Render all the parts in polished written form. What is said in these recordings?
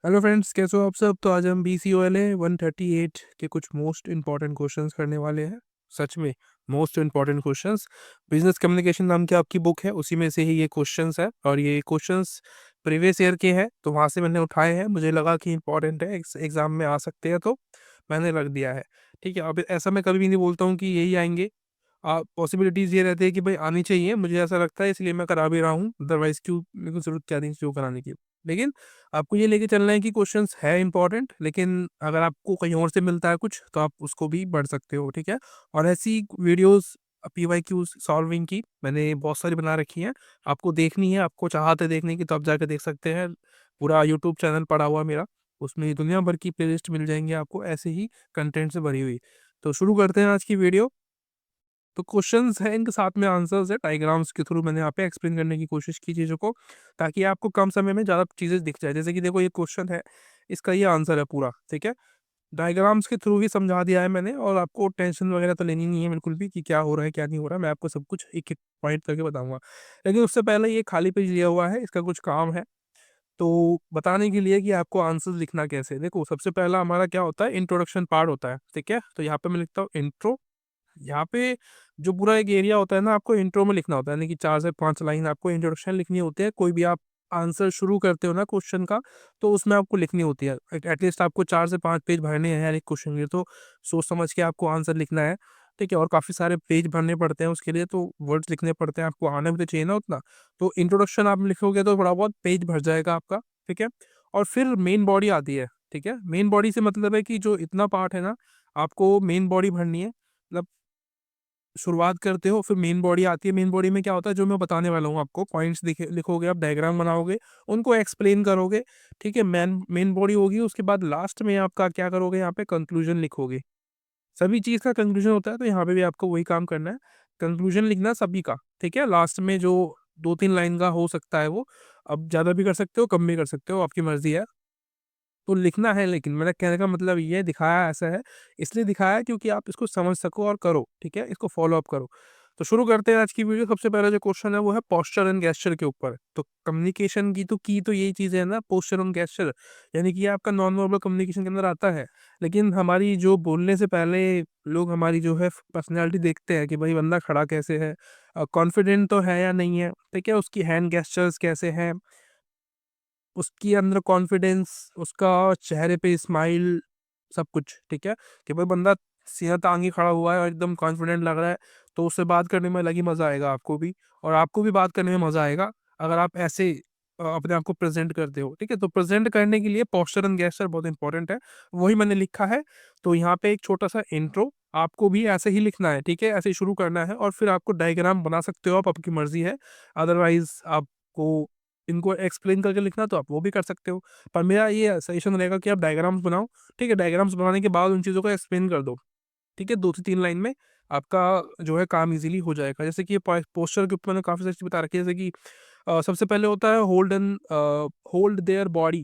Hello friends, कैसे हो आप सब। तो आज हम BCOLA 138 के कुछ मोस्ट इंपॉर्टेंट क्वेश्चंस करने वाले हैं। सच में most important questions. Business communication नाम की आपकी बुक है, उसी में से ही ये क्वेश्चंस है और ये क्वेश्चंस प्रीवियस ईयर के हैं, तो वहाँ से मैंने उठाए हैं। मुझे लगा कि इंपॉर्टेंट है, एग्जाम में आ सकते हैं, तो मैंने रख दिया है। ठीक है, अब ऐसा मैं कभी भी नहीं बोलता हूँ कि यही आएंगे। पॉसिबिलिटीज ये रहती है कि भाई आनी चाहिए, मुझे ऐसा लगता है, इसलिए मैं करा भी रहा हूँ। अदरवाइज क्यों, मेरे को जरूरत क्या थी जो कराने की। लेकिन आपको ये लेके चलना है कि क्वेश्चंस है इंपॉर्टेंट, लेकिन अगर आपको कहीं और से मिलता है कुछ, तो आप उसको भी पढ़ सकते हो। ठीक है, और ऐसी वीडियोस PYQ सॉल्विंग की मैंने बहुत सारी बना रखी हैं। आपको देखनी है, आपको चाहते देखने की, तो आप जाकर देख सकते हैं। पूरा यूट्यूब चैनल पड़ा हुआ है मेरा, उसमें दुनिया भर की प्लेलिस्ट मिल जाएंगी आपको, ऐसे ही कंटेंट से भरी हुई। तो शुरू करते हैं आज की वीडियो। तो क्वेश्चंस है, इनके साथ में आंसर्स है, डायग्राम्स के थ्रू मैंने यहाँ पे एक्सप्लेन करने की कोशिश की चीज़ों को, ताकि आपको कम समय में ज़्यादा चीज़ें दिख जाए। जैसे कि देखो, ये क्वेश्चन है, इसका ये आंसर है पूरा। ठीक है, डायग्राम्स के थ्रू ही समझा दिया है मैंने, और आपको टेंशन वगैरह तो लेनी नहीं है बिल्कुल भी कि क्या हो रहा है क्या नहीं हो रहा है। मैं आपको सब कुछ एक एक पॉइंट करके बताऊंगा। लेकिन उससे पहले ये खाली पेज लिया हुआ है, इसका कुछ काम है, तो बताने के लिए कि आपको आंसर्स लिखना कैसे है। देखो, सबसे पहला हमारा क्या होता है, इंट्रोडक्शन पार्ट होता है। ठीक है, तो यहाँ पे मैं लिखता हूँ इंट्रो। यहाँ पे जो पूरा एक एरिया होता है ना, आपको इंट्रो में लिखना होता है, यानी कि 4 से 5 लाइन आपको इंट्रोडक्शन लिखनी होती है। कोई भी आप आंसर शुरू करते हो ना क्वेश्चन का, तो उसमें आपको लिखनी होती है। एटलीस्ट आपको 4 से 5 पेज भरने हैं यार एक क्वेश्चन के, तो सोच समझ के आपको आंसर लिखना है। ठीक है, और काफ़ी सारे पेज भरने पड़ते हैं उसके लिए, तो वर्ड्स लिखने पड़ते हैं, आपको आना भी तो चाहिए ना उतना। तो इंट्रोडक्शन आप लिखोगे तो थोड़ा बहुत पेज भर जाएगा आपका। ठीक है, और फिर मेन बॉडी आती है। ठीक है, मेन बॉडी से मतलब है कि जो इतना पार्ट है ना, आपको मेन बॉडी भरनी है। मतलब शुरुआत करते हो, फिर मेन बॉडी आती है। मेन बॉडी में क्या होता है, जो मैं बताने वाला हूँ आपको, पॉइंट्स लिखोगे आप, डायग्राम बनाओगे, उनको एक्सप्लेन करोगे। ठीक है, मेन बॉडी होगी, उसके बाद लास्ट में आपका क्या करोगे, यहाँ पे कंक्लूजन लिखोगे। सभी चीज़ का कंक्लूजन होता है, तो यहाँ पे भी आपको वही काम करना है, कंक्लूजन लिखना सभी का। ठीक है, लास्ट में जो 2-3 लाइन का हो सकता है वो, अब ज़्यादा भी कर सकते हो, कम भी कर सकते हो, आपकी मर्जी है। तो लिखना है, लेकिन मेरा कहने का मतलब ये दिखाया ऐसा है, इसलिए दिखाया क्योंकि आप इसको समझ सको और करो। ठीक है, इसको फॉलो अप करो। तो शुरू करते हैं आज की वीडियो। सबसे पहला जो क्वेश्चन है वो है पोस्चर एंड गेस्चर के ऊपर। तो कम्युनिकेशन की तो यही चीज़ है ना, पोस्चर एंड गेस्चर, यानी कि ये आपका नॉन वर्बल कम्युनिकेशन के अंदर आता है। लेकिन हमारी जो बोलने से पहले लोग हमारी जो है पर्सनैलिटी देखते हैं कि भाई बंदा खड़ा कैसे है, कॉन्फिडेंट तो है या नहीं है। ठीक है, उसकी हैंड गेस्चर्स कैसे हैं, उसके अंदर कॉन्फिडेंस, उसका चेहरे पे स्माइल, सब कुछ। ठीक है, कि भाई बंदा सीना तान के खड़ा हुआ है और एकदम कॉन्फिडेंट लग रहा है, तो उससे बात करने में अलग ही मजा आएगा आपको भी, और आपको भी बात करने में मजा आएगा अगर आप ऐसे अपने आप को प्रेजेंट करते हो। ठीक है, तो प्रेजेंट करने के लिए पोस्चर एंड गेस्चर बहुत इंपॉर्टेंट है, वही मैंने लिखा है। तो यहाँ पे एक छोटा सा इंट्रो, आपको भी ऐसे ही लिखना है। ठीक है, ऐसे ही शुरू करना है, और फिर आपको डायग्राम बना सकते हो आप, आपकी मर्जी है। अदरवाइज आपको इनको एक्सप्लेन करके लिखना, तो आप वो भी कर सकते हो। पर मेरा ये सजेशन रहेगा कि आप डायग्राम्स बनाओ। ठीक है, डायग्राम्स बनाने के बाद उन चीज़ों को एक्सप्लेन कर दो। ठीक है, 2 से 3 लाइन में आपका जो है काम इजीली हो जाएगा। जैसे कि पोस्टर के ऊपर मैंने काफ़ी सारी चीज़ बता रखी है, जैसे कि सबसे पहले होता है होल्ड देयर बॉडी।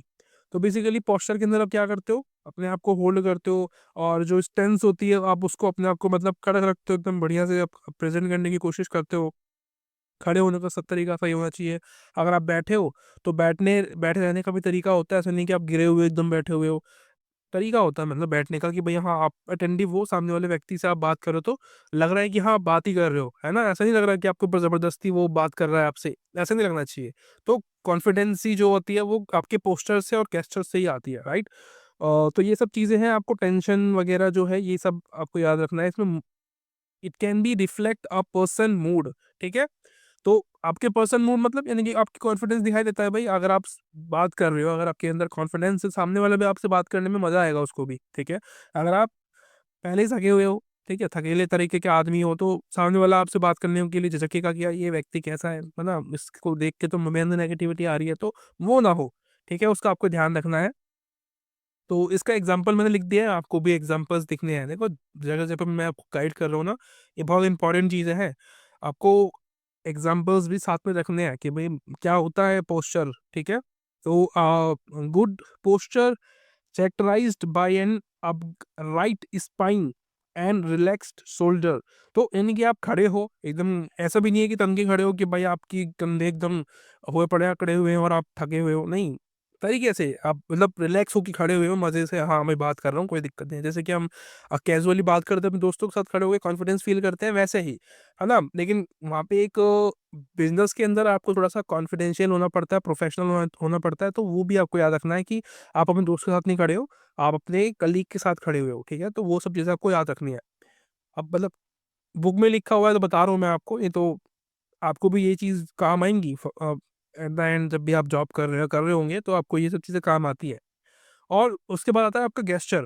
तो बेसिकली पोस्टर के अंदर आप क्या करते हो, अपने आप को होल्ड करते हो, और जो स्टेंस होती है आप उसको अपने आप को मतलब कड़क रखते हो, एकदम बढ़िया से आप प्रेजेंट करने की कोशिश करते हो। खड़े होने का सब तरीका सही होना चाहिए। अगर आप बैठे हो, तो बैठे रहने का भी तरीका होता है, ऐसा नहीं कि आप गिरे हुए एकदम बैठे हुए हो। तरीका होता है मतलब बैठने का, कि भाई हाँ आप अटेंटिव हो, सामने वाले व्यक्ति से आप बात करो तो लग रहा है कि हाँ आप बात ही कर रहे हो, है ना। ऐसा नहीं लग रहा है कि आपके ऊपर जबरदस्ती वो बात कर रहा है आपसे, ऐसा नहीं लगना चाहिए। तो कॉन्फिडेंसी जो होती है वो आपके पोस्टर से और गेस्चर से ही आती है, राइट। तो ये सब चीज़ें हैं, आपको टेंशन वगैरह जो है ये सब आपको याद रखना है इसमें। It can be reflect a person mood. ठीक है, तो आपके पर्सन मूड मतलब यानी कि आपकी कॉन्फिडेंस दिखाई देता है भाई। अगर आप बात कर रहे हो, अगर आपके अंदर कॉन्फिडेंस है, सामने वाला भी आपसे बात करने में मजा आएगा उसको भी। ठीक है, अगर आप पहले ही थके हुए हो, ठीक है, थकेले तरीके के आदमी हो, तो सामने वाला आपसे बात करने के लिए झिझकेगा कि यार ये व्यक्ति कैसा है ना, इसको देख के तो मेरे अंदर नेगेटिविटी आ रही है, तो वो ना हो। ठीक है, उसका आपको ध्यान रखना है। तो इसका एग्जाम्पल मैंने लिख दिया है, आपको भी एग्जाम्पल्स दिखने हैं। देखो, जगह जगह पे मैं आपको गाइड कर रहा हूँ ना, ये बहुत इंपॉर्टेंट चीज़ें हैं। आपको एग्जाम्पल्स भी साथ में रखने हैं कि भाई क्या होता है पोस्चर। ठीक है, तो good posture characterized by an upright spine and relaxed shoulder। तो यानी कि आप खड़े हो एकदम, ऐसा भी नहीं है कि तंगे खड़े हो कि भाई आपकी कंधे एकदम हुए पड़े खड़े हुए हैं और आप थके हुए हो, नहीं। तरीके से आप मतलब रिलैक्स होकर खड़े हुए हो मजे से, हाँ मैं बात कर रहा हूँ, कोई दिक्कत नहीं है। जैसे कि हम कैजुअली बात करते हैं अपने दोस्तों के साथ खड़े होकर, कॉन्फिडेंस फील करते हैं, वैसे ही है ना। लेकिन वहाँ पे एक बिजनेस के अंदर आपको थोड़ा सा कॉन्फिडेंशियल होना पड़ता है, प्रोफेशनल होना पड़ता है। तो वो भी आपको याद रखना है कि आप अपने दोस्त के साथ नहीं खड़े हो, आप अपने कलीग के साथ खड़े हुए हो, ठीक है। तो वो सब चीज़ें आपको याद रखनी है। अब मतलब बुक में लिखा हुआ है तो बता रहा हूँ मैं आपको, ये तो आपको भी ये चीज़ काम आएँगी एट द एंड, जब भी आप जॉब कर रहे होंगे तो आपको ये सब चीज़ें काम आती है। और उसके बाद आता है आपका गेस्चर।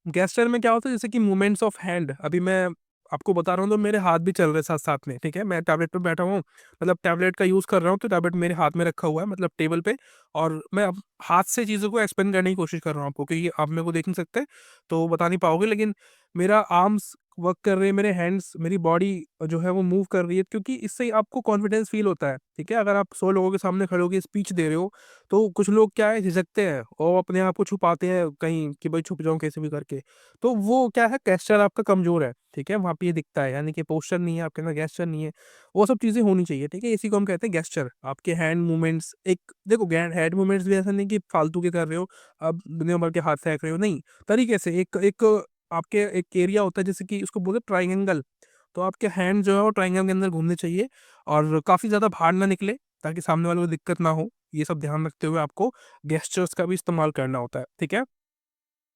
गेस्चर में क्या होता है, जैसे कि मूवमेंट्स ऑफ हैंड, अभी मैं आपको बता रहा हूँ तो मेरे हाथ भी चल रहे हैं साथ-साथ में, ठीक है? मैं टैबलेट पे बैठा हुआ हूँ, मतलब टैबलेट का यूज़ कर रहा हूँ, तो टैबलेट मेरे हाथ में रखा हुआ है, मतलब टेबल पे, और मैं अब हाथ से चीज़ों को एक्सप्लेन करने की कोशिश कर रहा हूँ आपको, क्योंकि आप मेरे को देख नहीं सकते, तो बता नहीं पाओगे, लेकिन मेरा आर्म्स वर्क कर रहे हैं, मेरे हैंड्स, मेरी बॉडी जो है वो मूव कर रही है, क्योंकि इससे आपको कॉन्फिडेंस फ़ील होता है, ठीक है? अगर आप 100 लोगों के सामने खड़े होके स्पीच दे रहे हो, तो कुछ लोग क्या है, झिझकते हैं और अपने आप को छुपाते हैं कहीं कि भाई छुप जाऊँ कैसे भी करके। तो वो क्या है, गेस्चर आपका कमज़ोर है, ठीक है? वहाँ पे ये दिखता है, यानी कि पोस्चर नहीं है, आपके अंदर गेस्चर नहीं है, वो सब चीज़ें होनी चाहिए, ठीक है? इसी को हम कहते हैं गेस्चर। आपके हैंड मूवमेंट्स, एक देखो हैंड मूवमेंट्स भी ऐसा नहीं कि फालतू के कर रहे हो, आप दुनिया भर के हाथ फेंक रहे हो, नहीं, तरीके से एक एक आपके एक एरिया होता है, जैसे कि उसको बोलते हैं ट्रायंगल, तो आपके हैंड जो है वो ट्रायंगल के अंदर घूमने चाहिए और काफ़ी ज़्यादा बाहर ना निकले, ताकि सामने वाले को दिक्कत ना हो। ये सब ध्यान रखते हुए आपको गेस्चर्स का भी इस्तेमाल करना होता है, ठीक है?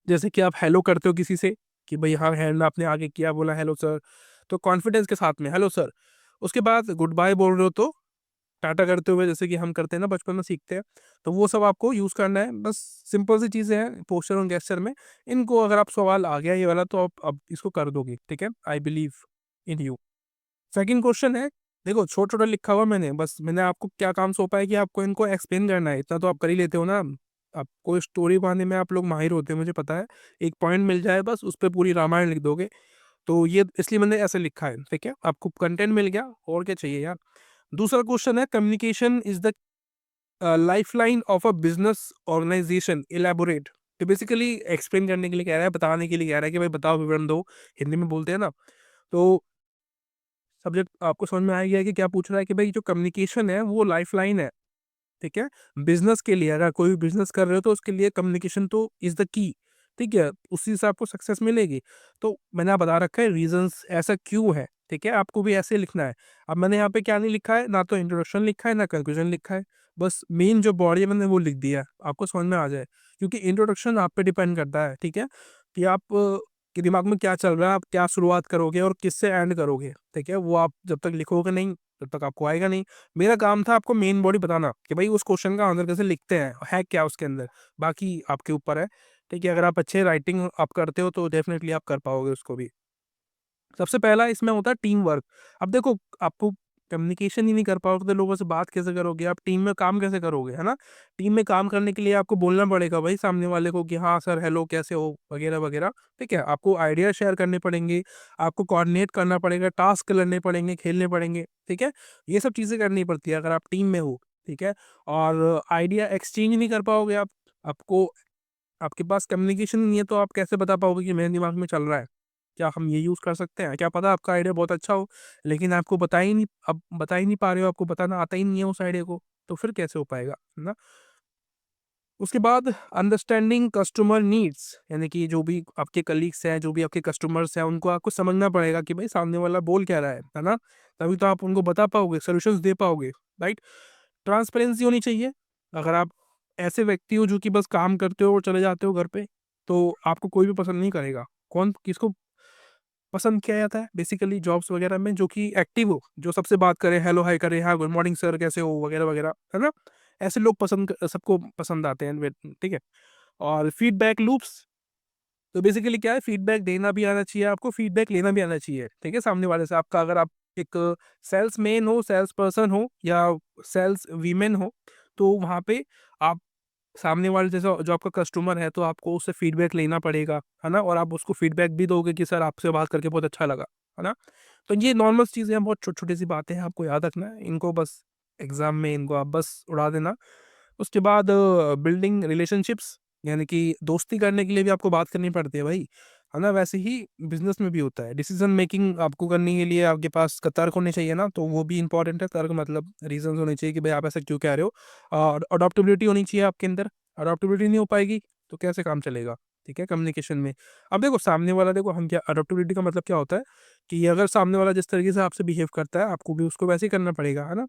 जैसे कि आप हेलो करते हो किसी से, कि भाई हाँ, हैंड आपने आगे किया, बोला हेलो सर, तो कॉन्फिडेंस के साथ में हेलो सर। उसके बाद गुड बाय बोल रहे हो तो टाटा करते हुए, जैसे कि हम करते हैं ना, बचपन में सीखते हैं, तो वो सब आपको यूज़ करना है। बस सिंपल सी चीज़ें हैं पोस्चर और गेस्चर में। इनको अगर आप सवाल आ गया ये वाला, तो आप अब इसको कर दोगे, ठीक है? I believe in you. Second question है, देखो छोटा-छोटा लिखा हुआ मैंने, बस मैंने आपको क्या काम सौंपा है कि आपको इनको एक्सप्लेन करना है, इतना तो आप कर ही लेते हो ना। आपको स्टोरी बनाने में आप लोग माहिर होते हैं, मुझे पता है। एक पॉइंट मिल जाए बस, उस पे पूरी रामायण लिख दोगे। तो ये इसलिए मैंने ऐसे लिखा है, ठीक है? आपको कंटेंट मिल गया, और क्या चाहिए यार? दूसरा क्वेश्चन है, communication is the lifeline of a business organisation, elaborate. तो बेसिकली एक्सप्लेन करने के लिए कह रहा है, बताने के लिए कह रहा है कि भाई बताओ, विवरण दो। हिंदी में बोलते हैं ना, तो सब्जेक्ट आपको समझ में आ गया है कि क्या पूछ रहा है, कि भाई जो कम्युनिकेशन है वो लाइफलाइन है, ठीक है? बिज़नेस के लिए अगर कोई भी बिज़नेस कर रहे हो, तो उसके लिए कम्युनिकेशन तो इज़ द की, ठीक है? उसी से आपको सक्सेस मिलेगी। तो मैंने बता रखा है रीज़न्स, ऐसा क्यों है, ठीक है? आपको भी ऐसे लिखना है। अब मैंने यहाँ पे क्या नहीं लिखा है, ना तो इंट्रोडक्शन लिखा है, ना कंक्लूजन लिखा है। बस मेन जो बॉडी है मैंने वो लिख दिया है, आपको समझ में आ जाए। क्योंकि इंट्रोडक्शन आप पे डिपेंड करता है, ठीक है? कि आप के दिमाग में क्या चल रहा है, आप क्या शुरुआत करोगे और किससे एंड करोगे, ठीक है? वो आप जब तक लिखोगे नहीं, तब तक आपको आएगा नहीं। मेरा काम था आपको मेन बॉडी बताना, कि भाई उस क्वेश्चन का आंसर कैसे लिखते हैं, है क्या उसके अंदर। बाकी आपके ऊपर है, ठीक है? अगर आप अच्छे राइटिंग आप करते हो, तो डेफ़िनेटली आप कर पाओगे उसको भी। सबसे पहला इसमें होता है टीम वर्क। अब देखो, आपको कम्युनिकेशन ही नहीं कर पाओगे तो लोगों से बात कैसे करोगे? आप टीम में काम कैसे करोगे, है ना? टीम में काम करने के लिए आपको बोलना पड़ेगा भाई सामने वाले को, कि हाँ सर, हेलो, कैसे हो? वगैरह-वगैरह, ठीक है? आपको आइडिया शेयर करने पड़ेंगे, आपको कोऑर्डिनेट करना पड़ेगा, टास्क लड़ने पड़ेंगे, खेलने पड़ेंगे, ठीक है? ये सब चीज़ें करनी पड़ती है अगर आप टीम में हो, ठीक है? और आइडिया एक्सचेंज नहीं कर पाओगे आप, आपको आपके पास कम्युनिकेशन नहीं है, तो आप कैसे बता पाओगे कि मेरे दिमाग में चल रहा है? क्या हम ये यूज़ कर सकते हैं? क्या पता आपका आइडिया बहुत अच्छा हो, लेकिन आपको बता ही नहीं, आप बता ही नहीं पा रहे हो, आपको बताना आता ही नहीं है उस आइडिया को, तो फिर कैसे हो पाएगा, है ना? उसके बाद अंडरस्टैंडिंग कस्टमर नीड्स, यानी कि जो भी आपके कलीग्स हैं, जो भी आपके कस्टमर्स हैं, उनको आपको समझना पड़ेगा कि भाई सामने वाला बोल क्या रहा है ना? तभी तो आप उनको बता पाओगे, सॉल्यूशंस दे पाओगे, राइट? ट्रांसपेरेंसी होनी चाहिए। अगर आप ऐसे व्यक्ति हो जो कि बस काम करते हो और चले जाते हो घर पे, तो आपको कोई भी पसंद नहीं करेगा। कौन किसको पसंद किया जाता है बेसिकली जॉब्स वगैरह में? जो कि एक्टिव हो, जो सबसे बात करे, हेलो हाय करे, हाँ गुड मॉर्निंग सर, कैसे हो, वगैरह वगैरह, है ना? ऐसे लोग सबको पसंद आते हैं, ठीक है? और फीडबैक लूप्स, तो बेसिकली क्या है, फीडबैक देना भी आना चाहिए आपको, फीडबैक लेना भी आना चाहिए, ठीक है? सामने वाले से आपका, अगर आप एक सेल्स मैन हो, सेल्स पर्सन हो, या सेल्स वीमेन हो, तो वहाँ पे आप सामने वाले जैसा जो आपका कस्टमर है, तो आपको उससे फीडबैक लेना पड़ेगा, है ना? और आप उसको फीडबैक भी दोगे कि सर, आपसे बात करके बहुत अच्छा लगा, है ना? तो ये नॉर्मल चीज़ें हैं, बहुत छोटी-छोटी सी बातें हैं, आपको याद रखना है। इनको बस एग्ज़ाम में इनको आप बस उड़ा देना। उसके बाद बिल्डिंग रिलेशनशिप्स, यानी कि दोस्ती करने के लिए भी आपको बात करनी पड़ती है भाई। है ना, वैसे ही बिजनेस में भी होता है। डिसीजन मेकिंग आपको करने के लिए आपके पास तर्क होने चाहिए ना, तो वो भी इंपॉर्टेंट है। तर्क मतलब रीजन होने चाहिए कि भाई आप ऐसा क्यों कह रहे हो। और अडॉप्टेबिलिटी होनी चाहिए आपके अंदर। अडॉप्टेबिलिटी नहीं हो पाएगी तो कैसे काम चलेगा, ठीक है, कम्युनिकेशन में। अब देखो सामने वाला, देखो हम क्या, अडॉप्टेबिलिटी का मतलब क्या होता है कि अगर सामने वाला जिस तरीके से आपसे बिहेव करता है, आपको भी उसको वैसे ही करना पड़ेगा, है ना।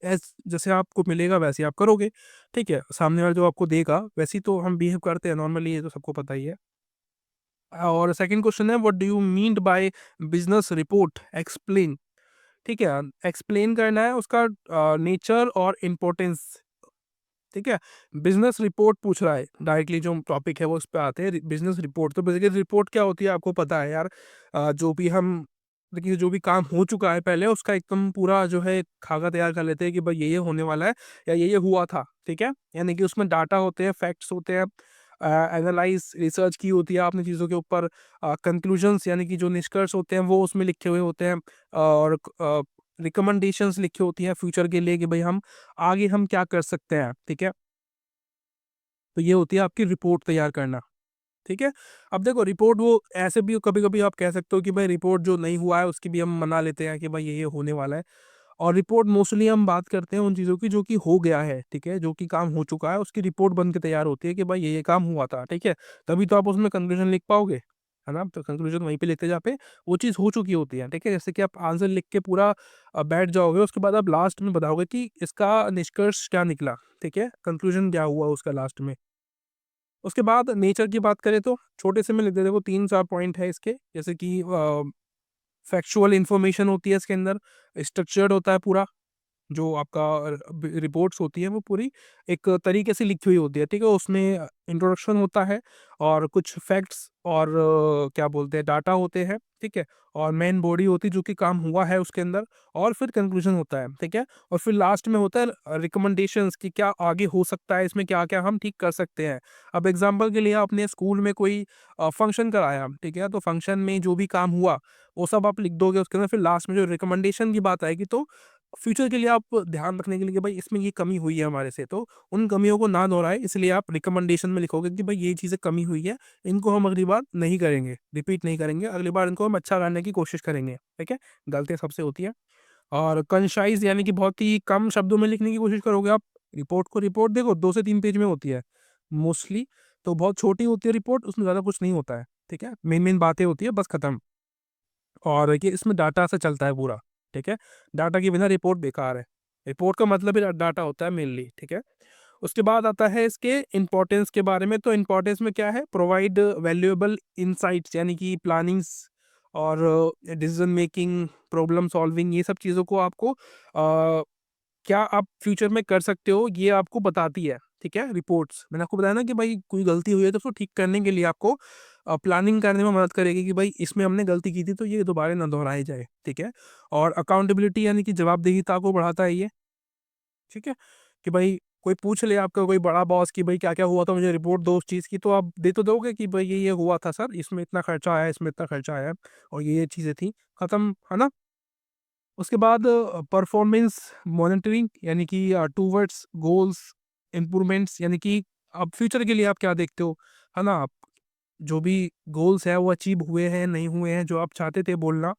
एज जैसे आपको मिलेगा वैसे ही आप करोगे, ठीक है। सामने वाला जो आपको देगा वैसे ही तो हम बिहेव करते हैं नॉर्मली, ये तो सबको पता ही है। और सेकंड क्वेश्चन है, what do you mean by business report, explain. ठीक है, एक्सप्लेन करना है उसका नेचर और इम्पोर्टेंस, ठीक है। बिजनेस रिपोर्ट पूछ रहा है डायरेक्टली, जो टॉपिक है वो उस पर आते हैं। बिजनेस रिपोर्ट, तो बेसिकली रिपोर्ट क्या होती है आपको पता है यार। जो भी हम, देखिए जो भी काम हो चुका है पहले उसका एकदम पूरा जो है खाका तैयार कर लेते हैं कि भाई ये होने वाला है या ये हुआ था, ठीक है। यानी कि उसमें डाटा होते हैं, फैक्ट्स होते हैं, एनालाइज रिसर्च की होती है आपने चीज़ों के ऊपर, कंक्लूजन्स यानी कि जो निष्कर्ष होते हैं वो उसमें लिखे हुए होते हैं, और रिकमेंडेशंस लिखी होती हैं फ्यूचर के लिए कि भाई हम आगे हम क्या कर सकते हैं, ठीक है। तो ये होती है आपकी रिपोर्ट तैयार करना, ठीक है। अब देखो रिपोर्ट वो ऐसे भी कभी कभी आप कह सकते हो कि भाई रिपोर्ट जो नहीं हुआ है उसकी भी हम मना लेते हैं कि भाई ये होने वाला है। और रिपोर्ट मोस्टली हम बात करते हैं उन चीज़ों की जो कि हो गया है, ठीक है, जो कि काम हो चुका है उसकी रिपोर्ट बन के तैयार होती है कि भाई ये काम हुआ था, ठीक है। तभी तो आप उसमें कंक्लूजन लिख पाओगे, है ना। तो कंक्लूजन वहीं पे लिखते जा पे वो चीज़ हो चुकी होती है, ठीक है। जैसे कि आप आंसर लिख के पूरा बैठ जाओगे, उसके बाद आप लास्ट में बताओगे कि इसका निष्कर्ष क्या निकला, ठीक है, कंक्लूजन क्या हुआ उसका लास्ट में। उसके बाद नेचर की बात करें तो छोटे से में लिख देते, वो 3-4 पॉइंट है इसके, जैसे कि फैक्चुअल इंफॉर्मेशन होती है इसके अंदर, स्ट्रक्चर्ड होता है पूरा, जो आपका रिपोर्ट्स होती है वो पूरी एक तरीके से लिखी हुई होती है, ठीक है। उसमें इंट्रोडक्शन होता है और कुछ फैक्ट्स और क्या बोलते हैं डाटा होते हैं, ठीक है। और मेन बॉडी होती है जो कि काम हुआ है उसके अंदर, और फिर कंक्लूजन होता है, ठीक है। और फिर लास्ट में होता है रिकमेंडेशंस कि क्या आगे हो सकता है, इसमें क्या क्या हम ठीक कर सकते हैं। अब एग्जाम्पल के लिए आपने स्कूल में कोई फंक्शन कराया, ठीक है, तो फंक्शन में जो भी काम हुआ वो सब आप लिख दोगे उसके अंदर। फिर लास्ट में जो रिकमेंडेशन की बात आएगी तो फ्यूचर के लिए आप ध्यान रखने के लिए कि भाई इसमें ये कमी हुई है हमारे से, तो उन कमियों को ना दोहराए, इसलिए आप रिकमेंडेशन में लिखोगे कि भाई ये चीज़ें कमी हुई है, इनको हम अगली बार नहीं करेंगे, रिपीट नहीं करेंगे, अगली बार इनको हम अच्छा करने की कोशिश करेंगे, ठीक है। गलतियाँ सबसे होती है। और कंशाइज यानी कि बहुत ही कम शब्दों में लिखने की कोशिश करोगे आप रिपोर्ट को। रिपोर्ट देखो 2 से 3 पेज में होती है मोस्टली, तो बहुत छोटी होती है रिपोर्ट, उसमें ज़्यादा कुछ नहीं होता है, ठीक है। मेन मेन बातें होती है बस, खत्म। और ये इसमें डाटा से चलता है पूरा, ठीक है। डाटा के बिना रिपोर्ट बेकार है। रिपोर्ट का मतलब ही डाटा होता है मेनली, ठीक है। उसके बाद आता है इसके इम्पोर्टेंस के बारे में। तो इम्पोर्टेंस में क्या है, प्रोवाइड वैल्यूएबल इंसाइट्स यानी कि प्लानिंग्स और डिसीजन मेकिंग, प्रॉब्लम सॉल्विंग, ये सब चीज़ों को आपको क्या आप फ्यूचर में कर सकते हो ये आपको बताती है, ठीक है। रिपोर्ट्स मैंने आपको बताया ना कि भाई कोई गलती हुई है तो उसको ठीक करने के लिए आपको प्लानिंग करने में मदद करेगी कि भाई इसमें हमने गलती की थी तो ये दोबारा ना दोहराई जाए, ठीक है। और अकाउंटेबिलिटी यानी कि जवाबदेहीता को बढ़ाता है ये, ठीक है। कि भाई कोई पूछ ले आपका कोई बड़ा बॉस कि भाई क्या क्या हुआ था, मुझे रिपोर्ट दो उस चीज़ की, तो आप दे तो दोगे कि भाई ये हुआ था सर, इसमें इतना खर्चा आया, इसमें इतना खर्चा आया और ये चीज़ें थी, खत्म, है ना। उसके बाद परफॉर्मेंस मॉनिटरिंग यानी कि टूवर्ड्स गोल्स इम्प्रूवमेंट्स, यानी कि अब फ्यूचर के लिए आप क्या देखते हो, है ना। आप जो भी गोल्स है वो अचीव हुए हैं नहीं हुए हैं, जो आप चाहते थे बोलना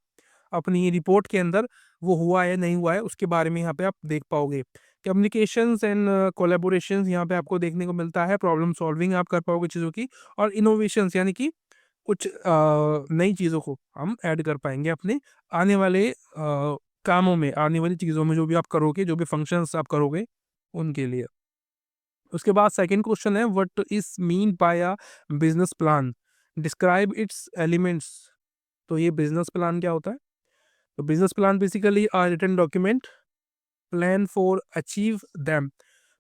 अपनी रिपोर्ट के अंदर, वो हुआ है नहीं हुआ है उसके बारे में यहाँ पे आप देख पाओगे। कम्युनिकेशंस एंड कोलेबोरेशंस यहाँ पे आपको देखने को मिलता है, प्रॉब्लम सॉल्विंग आप कर पाओगे चीज़ों की, और इनोवेशंस यानी कि कुछ नई चीज़ों को हम ऐड कर पाएँगे अपने आने वाले कामों में, आने वाली चीज़ों में, जो भी आप करोगे, जो भी फंक्शंस आप करोगे, उनके लिए। उसके बाद सेकंड क्वेश्चन है, what is mean by a business plan? Describe its elements. तो ये बिज़नेस प्लान क्या होता है? तो business plan basically a written document, plan for achieve them.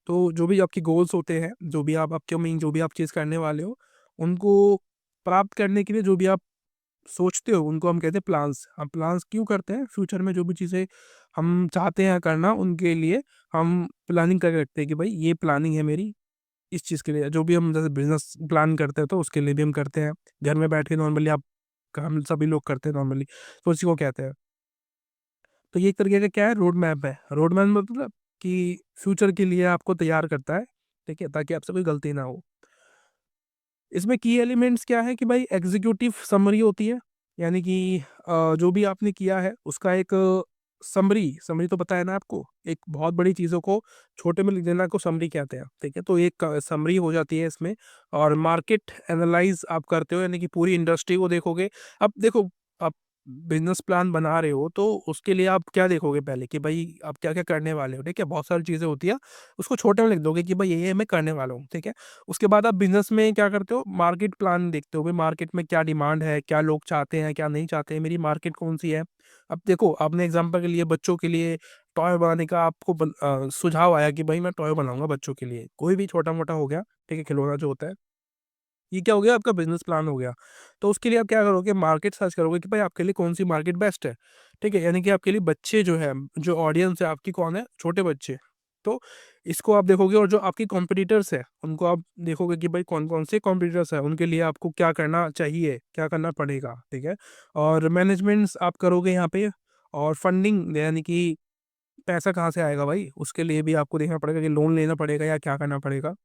तो जो भी आपके गोल्स होते हैं, जो भी आप अपकमिंग जो भी आप चीज़ करने वाले हो, उनको प्राप्त करने के लिए जो भी आप सोचते हो उनको हम कहते हैं प्लान्स। हम प्लान्स क्यों करते हैं? फ्यूचर में जो भी चीज़ें हम चाहते हैं करना उनके लिए हम प्लानिंग करके रखते हैं कि भाई ये प्लानिंग है मेरी इस चीज़ के लिए। जो भी हम जैसे बिज़नेस प्लान करते हैं तो उसके लिए भी हम करते हैं। घर में बैठ के नॉर्मली आप हम सभी लोग करते हैं नॉर्मली, तो उसी को कहते हैं। तो ये एक तरीके का क्या है, रोड मैप है। रोड मैप मतलब कि फ्यूचर के लिए आपको तैयार करता है, ठीक है? ताकि आपसे कोई गलती ना हो। इसमें की एलिमेंट्स क्या है कि भाई एग्जीक्यूटिव समरी होती है, यानी कि जो भी आपने किया है उसका एक समरी, समरी तो पता है ना आपको, एक बहुत बड़ी चीज़ों को छोटे में लिख देना को समरी कहते हैं, ठीक है। तो एक समरी हो जाती है इसमें। और मार्केट एनालाइज आप करते हो, यानी कि पूरी इंडस्ट्री को देखोगे। अब देखो, आप बिजनेस प्लान बना रहे हो तो उसके लिए आप क्या देखोगे पहले कि भाई आप क्या क्या करने वाले हो, ठीक है। बहुत सारी चीज़ें होती है, उसको छोटे में लिख दोगे कि भाई ये मैं करने वाला हूँ, ठीक है। उसके बाद आप बिजनेस में क्या करते हो, मार्केट प्लान देखते हो, भाई मार्केट में क्या डिमांड है, क्या लोग चाहते हैं, क्या नहीं चाहते हैं, मेरी मार्केट कौन सी है। अब देखो, आपने एग्जांपल के लिए बच्चों के लिए टॉय बनाने का आपको सुझाव आया कि भाई मैं टॉय बनाऊंगा बच्चों के लिए, कोई भी छोटा मोटा हो गया, ठीक है, खिलौना जो होता है, ये क्या हो गया, आपका बिजनेस प्लान हो गया। तो उसके लिए आप क्या करोगे, मार्केट सर्च करोगे कि भाई आपके लिए कौन सी मार्केट बेस्ट है, ठीक है। यानी कि आपके लिए बच्चे जो है, जो ऑडियंस है आपकी कौन है, छोटे बच्चे। तो इसको आप देखोगे, और जो आपकी कॉम्पिटिटर्स है उनको आप देखोगे कि भाई कौन कौन से कॉम्पिटिटर्स है, उनके लिए आपको क्या करना चाहिए, क्या करना पड़ेगा, ठीक है। और मैनेजमेंट्स आप करोगे यहाँ पे। और फंडिंग, यानी कि पैसा कहाँ से आएगा भाई, उसके लिए भी आपको देखना पड़ेगा कि लोन लेना पड़ेगा या क्या करना पड़ेगा।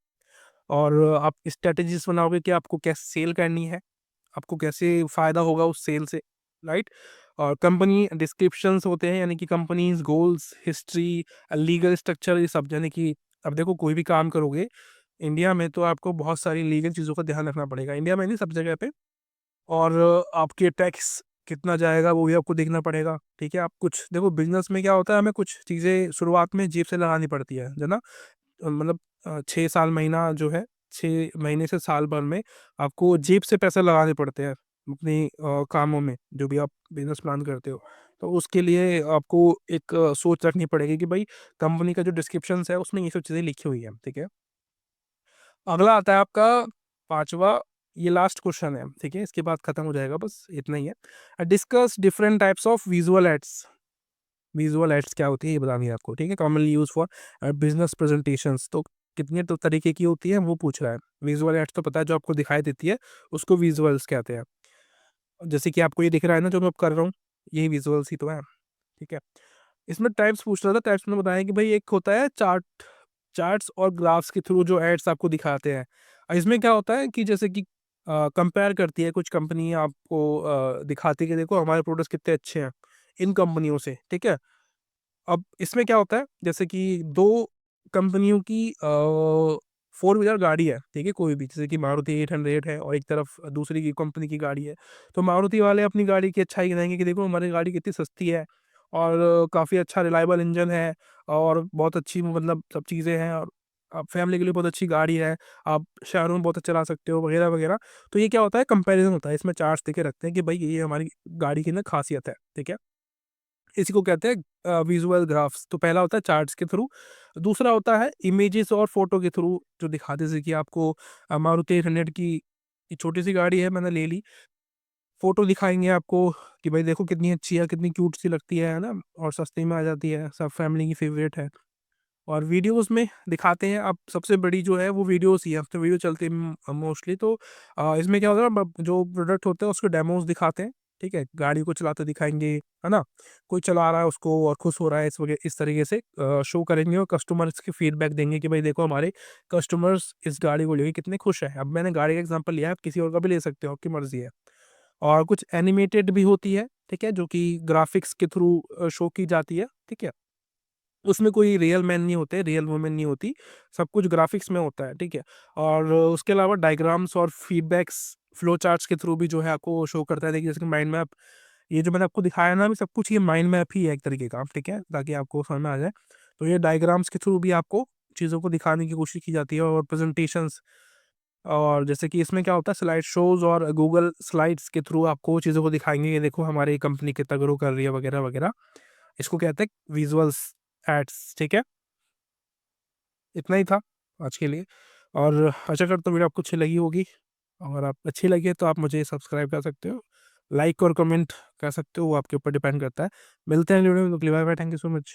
और आप स्ट्रेटजीज बनाओगे कि आपको कैसे सेल करनी है, आपको कैसे फ़ायदा होगा उस सेल से, राइट। और कंपनी डिस्क्रिप्शंस होते हैं, यानी कि companies goals, history, legal structure, ये सब। यानी कि अब देखो, कोई भी काम करोगे इंडिया में तो आपको बहुत सारी लीगल चीज़ों का ध्यान रखना पड़ेगा, इंडिया में नहीं, सब जगह पे। और आपके टैक्स कितना जाएगा वो भी आपको देखना पड़ेगा, ठीक है। आप कुछ देखो, बिजनेस में क्या होता है, हमें कुछ चीज़ें शुरुआत में जेब से लगानी पड़ती है ना। मतलब 6 साल महीना जो है, 6 महीने से साल भर में आपको जेब से पैसे लगाने पड़ते हैं अपनी कामों में, जो भी आप बिजनेस प्लान करते हो। तो उसके लिए आपको एक सोच रखनी पड़ेगी कि भाई कंपनी का जो डिस्क्रिप्शन है उसमें ये सब चीज़ें लिखी हुई है, ठीक है। अगला आता है आपका पांचवा, ये लास्ट क्वेश्चन है, ठीक है, इसके बाद खत्म हो जाएगा, बस इतना ही है। Discuss different types of visual aids. Visual aids क्या होती है ये बतानी है आपको, ठीक है। Commonly use for business presentations. तो कितने तो तरीके की होती है वो पूछ रहा है। विजुअल एड्स तो पता है, जो आपको दिखाई देती है उसको विजुअल्स कहते हैं। जैसे कि आपको ये दिख रहा है ना जो मैं अब कर रहा हूँ, यही विजुअल्स ही तो है, ठीक है। इसमें टाइप्स पूछ रहा था, टाइप्स में बताया कि भाई एक होता है चार्ट्स और ग्राफ्स के थ्रू जो एड्स आपको दिखाते हैं। इसमें क्या होता है कि जैसे कि कंपेयर करती है कुछ कंपनी, आपको दिखाती है कि देखो हमारे प्रोडक्ट्स कितने अच्छे हैं इन कंपनियों से, ठीक है। अब इसमें क्या होता है, जैसे कि दो कंपनियों की फोर व्हीलर गाड़ी है, ठीक है, कोई भी, जैसे कि मारुति 800 है और एक तरफ दूसरी की कंपनी की गाड़ी है। तो मारुति वाले अपनी गाड़ी की अच्छाई गिनाएंगे कि देखो हमारी गाड़ी कितनी सस्ती है, और काफ़ी अच्छा रिलायबल इंजन है, और बहुत अच्छी मतलब सब चीज़ें हैं, और आप फैमिली के लिए बहुत अच्छी गाड़ी है, आप शहरों में बहुत अच्छा चला सकते हो, वगैरह वगैरह। तो ये क्या होता है, कंपैरिजन होता है, इसमें चार्ट्स देके रखते हैं कि भाई ये हमारी गाड़ी की ना खासियत है, ठीक है। इसी को कहते हैं विजुअल ग्राफ्स। तो पहला होता है चार्ट्स के थ्रू, दूसरा होता है इमेजेस और फोटो के थ्रू, जो दिखाते जैसे कि आपको मारुति 800 की ये छोटी सी गाड़ी है, मैंने ले ली, फोटो दिखाएंगे आपको कि भाई देखो कितनी अच्छी है, कितनी क्यूट सी लगती है ना, और सस्ते में आ जाती है, सब फैमिली की फेवरेट है। और वीडियोस में दिखाते हैं, अब सबसे बड़ी जो है वो वीडियोस ही है, अब तो वीडियो चलती है मोस्टली। तो इसमें क्या होता है ना, जो प्रोडक्ट होते हैं उसके डेमोज दिखाते हैं, ठीक है, गाड़ी को चलाते दिखाएंगे, है ना, कोई चला रहा है उसको और खुश हो रहा है, इस वगैरह इस तरीके से शो करेंगे, और कस्टमर्स के फीडबैक देंगे कि भाई देखो हमारे कस्टमर्स इस गाड़ी को लेके कितने खुश हैं। अब मैंने गाड़ी का एग्जांपल लिया है, आप किसी और का भी ले सकते हो, आपकी मर्जी है। और कुछ एनिमेटेड भी होती है, ठीक है, जो कि ग्राफिक्स के थ्रू शो की जाती है, ठीक है। उसमें कोई रियल मैन नहीं होते, रियल वुमेन नहीं होती, सब कुछ ग्राफिक्स में होता है, ठीक है। और उसके अलावा डायग्राम्स और फीडबैक्स फ्लो चार्ट्स के थ्रू भी जो है आपको शो करता है। देखिए जैसे कि माइंड मैप, ये जो मैंने आपको दिखाया ना, अभी सब कुछ ये माइंड मैप ही है एक तरीके का, ठीक है, ताकि आपको समझ में आ जाए। तो ये डायग्राम्स के थ्रू भी आपको चीज़ों को दिखाने की कोशिश की जाती है, और प्रेजेंटेशंस। और जैसे कि इसमें क्या होता है, स्लाइड शोज और गूगल स्लाइड्स के थ्रू आपको चीज़ों को दिखाएंगे कि देखो हमारी कंपनी कितना ग्रो कर रही है, वगैरह वगैरह। इसको कहते हैं विजुअल्स एड्स, ठीक है। इतना ही था आज के लिए, और आशा करता हूँ वीडियो आपको अच्छी लगी होगी। अगर आप अच्छी लगी तो आप मुझे सब्सक्राइब कर सकते हो, लाइक और कमेंट कर सकते हो, वो आपके ऊपर डिपेंड करता है। मिलते हैं वीडियो में, bye bye, thank you so much.